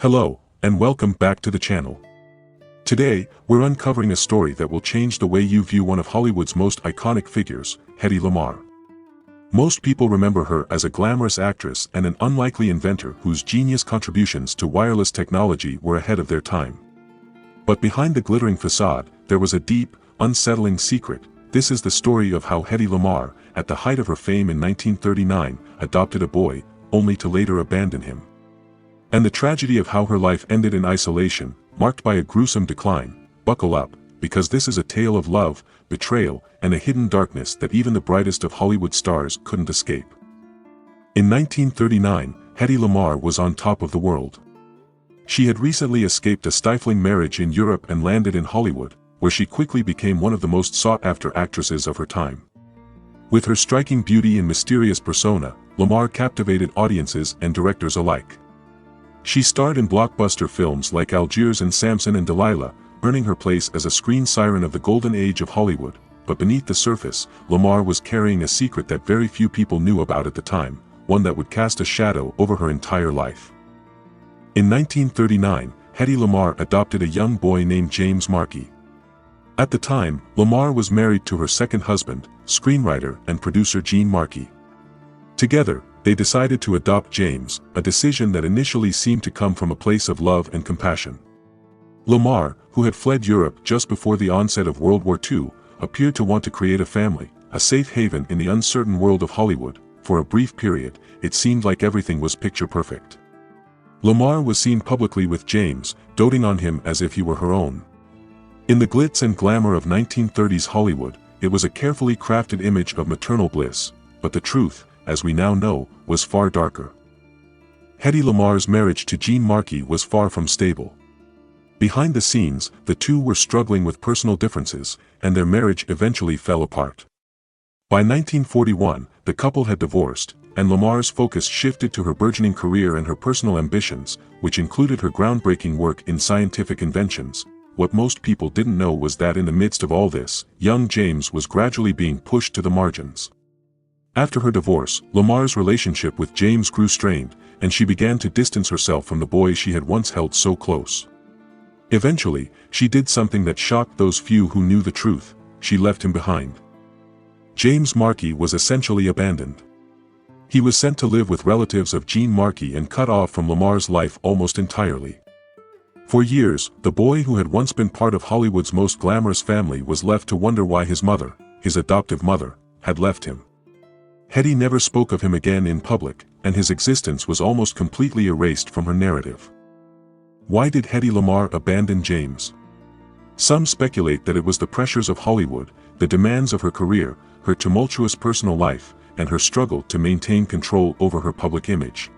Hello, and welcome back to the channel. Today, we're uncovering a story that will change the way you view one of Hollywood's most iconic figures, Hedy Lamarr. Most people remember her as a glamorous actress and an unlikely inventor whose genius contributions to wireless technology were ahead of their time. But behind the glittering facade, there was a deep, unsettling secret. This is the story of how Hedy Lamarr, at the height of her fame in 1939, adopted a boy, only to later abandon him. And the tragedy of how her life ended in isolation, marked by a gruesome decline. Buckle up, because this is a tale of love, betrayal, and a hidden darkness that even the brightest of Hollywood stars couldn't escape. In 1939, Hedy Lamarr was on top of the world. She had recently escaped a stifling marriage in Europe and landed in Hollywood, where she quickly became one of the most sought-after actresses of her time. With her striking beauty and mysterious persona, Lamarr captivated audiences and directors alike. She starred in blockbuster films like Algiers and Samson and Delilah, earning her place as a screen siren of the golden age of Hollywood. But beneath the surface, Lamarr was carrying a secret that very few people knew about at the time, one that would cast a shadow over her entire life. In 1939, Hedy Lamarr adopted a young boy named James Markey. At the time, Lamarr was married to her second husband, screenwriter and producer Gene Markey. Together, they decided to adopt James, a decision that initially seemed to come from a place of love and compassion. Lamarr, who had fled Europe just before the onset of World War II, appeared to want to create a family, a safe haven in the uncertain world of Hollywood. For a brief period, it seemed like everything was picture perfect. Lamarr was seen publicly with James, doting on him as if he were her own. In the glitz and glamour of 1930s Hollywood, it was a carefully crafted image of maternal bliss, but the truth, as we now know, was far darker. Hedy Lamarr's marriage to Gene Markey was far from stable. Behind the scenes, the two were struggling with personal differences, and their marriage eventually fell apart. By 1941, the couple had divorced, and Lamarr's focus shifted to her burgeoning career and her personal ambitions, which included her groundbreaking work in scientific inventions. What most people didn't know was that in the midst of all this, young James was gradually being pushed to the margins. After her divorce, Lamarr's relationship with James grew strained, and she began to distance herself from the boy she had once held so close. Eventually, she did something that shocked those few who knew the truth: she left him behind. James Markey was essentially abandoned. He was sent to live with relatives of Gene Markey and cut off from Lamarr's life almost entirely. For years, the boy who had once been part of Hollywood's most glamorous family was left to wonder why his mother, his adoptive mother, had left him. Hedy never spoke of him again in public, and his existence was almost completely erased from her narrative. Why did Hedy Lamarr abandon James? Some speculate that it was the pressures of Hollywood, the demands of her career, her tumultuous personal life, and her struggle to maintain control over her public image.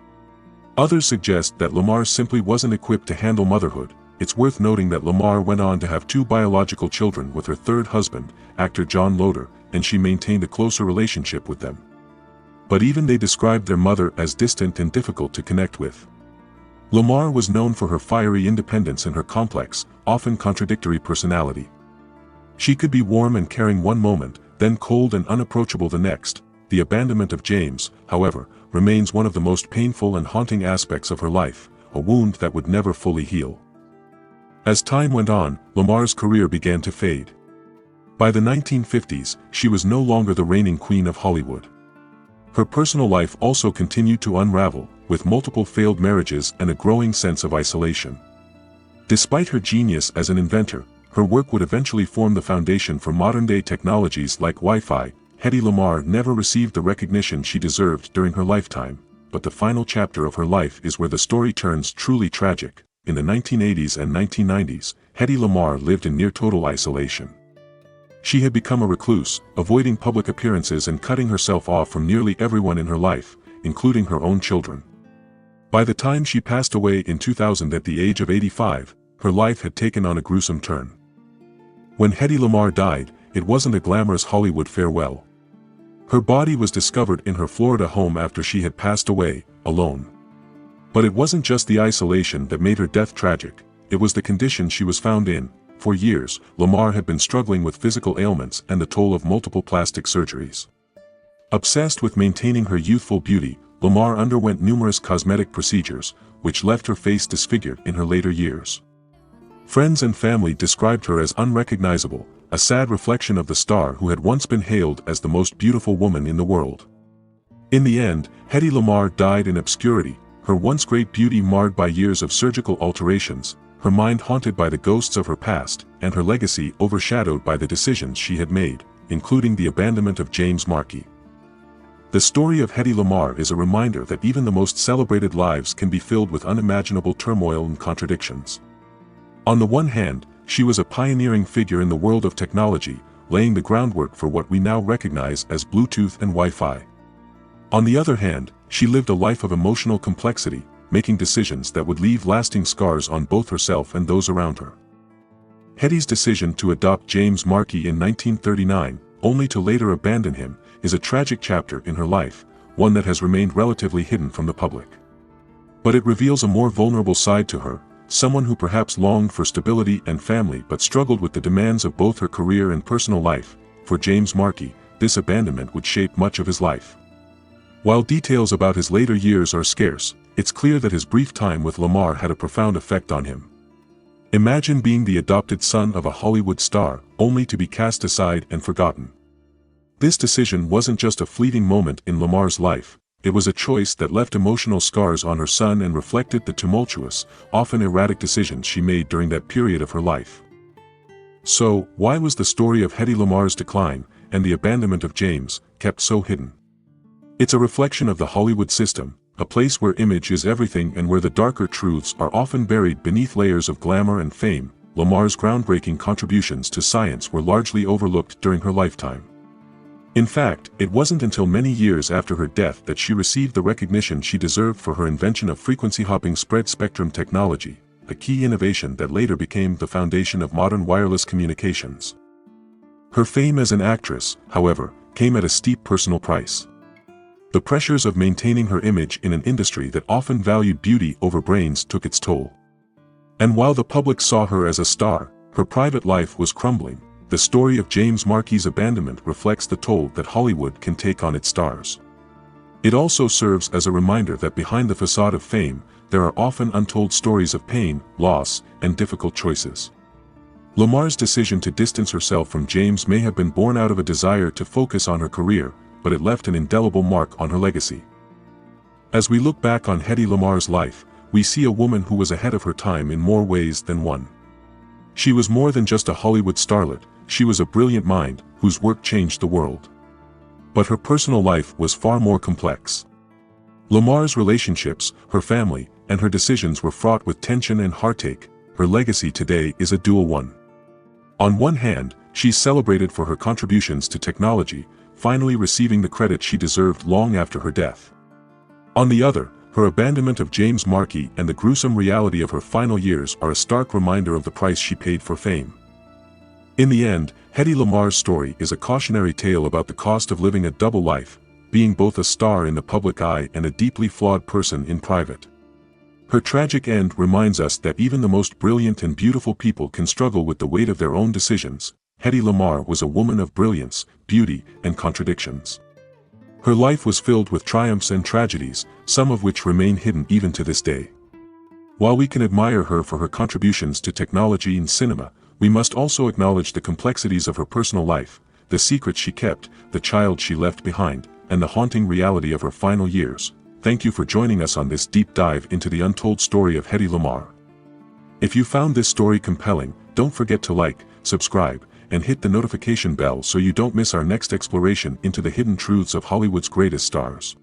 Others suggest that Lamarr simply wasn't equipped to handle motherhood. It's worth noting that Lamarr went on to have two biological children with her third husband, actor John Loder, and she maintained a closer relationship with them. But even they described their mother as distant and difficult to connect with. Lamarr was known for her fiery independence and her complex, often contradictory personality. She could be warm and caring one moment, then cold and unapproachable the next. The abandonment of James, however, remains one of the most painful and haunting aspects of her life, a wound that would never fully heal. As time went on, Lamarr's career began to fade. By the 1950s, she was no longer the reigning queen of Hollywood. Her personal life also continued to unravel, with multiple failed marriages and a growing sense of isolation. Despite her genius as an inventor, her work would eventually form the foundation for modern-day technologies like Wi-Fi. Hedy Lamarr never received the recognition she deserved during her lifetime, but the final chapter of her life is where the story turns truly tragic. In the 1980s and 1990s, Hedy Lamarr lived in near-total isolation. She had become a recluse, avoiding public appearances and cutting herself off from nearly everyone in her life, including her own children. By the time she passed away in 2000 at the age of 85, her life had taken on a gruesome turn. When Hedy Lamarr died, it wasn't a glamorous Hollywood farewell. Her body was discovered in her Florida home after she had passed away, alone. But it wasn't just the isolation that made her death tragic, it was the condition she was found in. For years, Lamarr had been struggling with physical ailments and the toll of multiple plastic surgeries. Obsessed with maintaining her youthful beauty, Lamarr underwent numerous cosmetic procedures, which left her face disfigured in her later years. Friends and family described her as unrecognizable, a sad reflection of the star who had once been hailed as the most beautiful woman in the world. In the end, Hedy Lamarr died in obscurity, her once great beauty marred by years of surgical alterations, her mind haunted by the ghosts of her past, and her legacy overshadowed by the decisions she had made, including the abandonment of James Markey. The story of Hedy Lamarr is a reminder that even the most celebrated lives can be filled with unimaginable turmoil and contradictions. On the one hand, she was a pioneering figure in the world of technology, laying the groundwork for what we now recognize as Bluetooth and Wi-Fi. On the other hand, she lived a life of emotional complexity, making decisions that would leave lasting scars on both herself and those around her. Hedy's decision to adopt James Markey in 1939, only to later abandon him, is a tragic chapter in her life, one that has remained relatively hidden from the public. But it reveals a more vulnerable side to her, someone who perhaps longed for stability and family but struggled with the demands of both her career and personal life. For James Markey, this abandonment would shape much of his life. While details about his later years are scarce, it's clear that his brief time with Lamarr had a profound effect on him. Imagine being the adopted son of a Hollywood star, only to be cast aside and forgotten. This decision wasn't just a fleeting moment in Lamarr's life, it was a choice that left emotional scars on her son and reflected the tumultuous, often erratic decisions she made during that period of her life. So, why was the story of Hedy Lamarr's decline, and the abandonment of James, kept so hidden? It's a reflection of the Hollywood system, a place where image is everything and where the darker truths are often buried beneath layers of glamour and fame. Lamarr's groundbreaking contributions to science were largely overlooked during her lifetime. In fact, it wasn't until many years after her death that she received the recognition she deserved for her invention of frequency-hopping spread-spectrum technology, a key innovation that later became the foundation of modern wireless communications. Her fame as an actress, however, came at a steep personal price. The pressures of maintaining her image in an industry that often valued beauty over brains took its toll. And while the public saw her as a star, her private life was crumbling. The story of James Markey's abandonment reflects the toll that Hollywood can take on its stars. It also serves as a reminder that behind the facade of fame, there are often untold stories of pain, loss, and difficult choices. Lamarr's decision to distance herself from James may have been born out of a desire to focus on her career, but it left an indelible mark on her legacy. As we look back on Hedy Lamarr's life, we see a woman who was ahead of her time in more ways than one. She was more than just a Hollywood starlet, she was a brilliant mind, whose work changed the world. But her personal life was far more complex. Lamarr's relationships, her family, and her decisions were fraught with tension and heartache. Her legacy today is a dual one. On one hand, she's celebrated for her contributions to technology, finally receiving the credit she deserved long after her death. On the other, her abandonment of James Markey and the gruesome reality of her final years are a stark reminder of the price she paid for fame. In the end, Hedy Lamarr's story is a cautionary tale about the cost of living a double life, being both a star in the public eye and a deeply flawed person in private. Her tragic end reminds us that even the most brilliant and beautiful people can struggle with the weight of their own decisions. Hedy Lamarr was a woman of brilliance, beauty, and contradictions. Her life was filled with triumphs and tragedies, some of which remain hidden even to this day. While we can admire her for her contributions to technology and cinema, we must also acknowledge the complexities of her personal life, the secrets she kept, the child she left behind, and the haunting reality of her final years. Thank you for joining us on this deep dive into the untold story of Hedy Lamarr. If you found this story compelling, don't forget to like, subscribe, and hit the notification bell so you don't miss our next exploration into the hidden truths of Hollywood's greatest stars.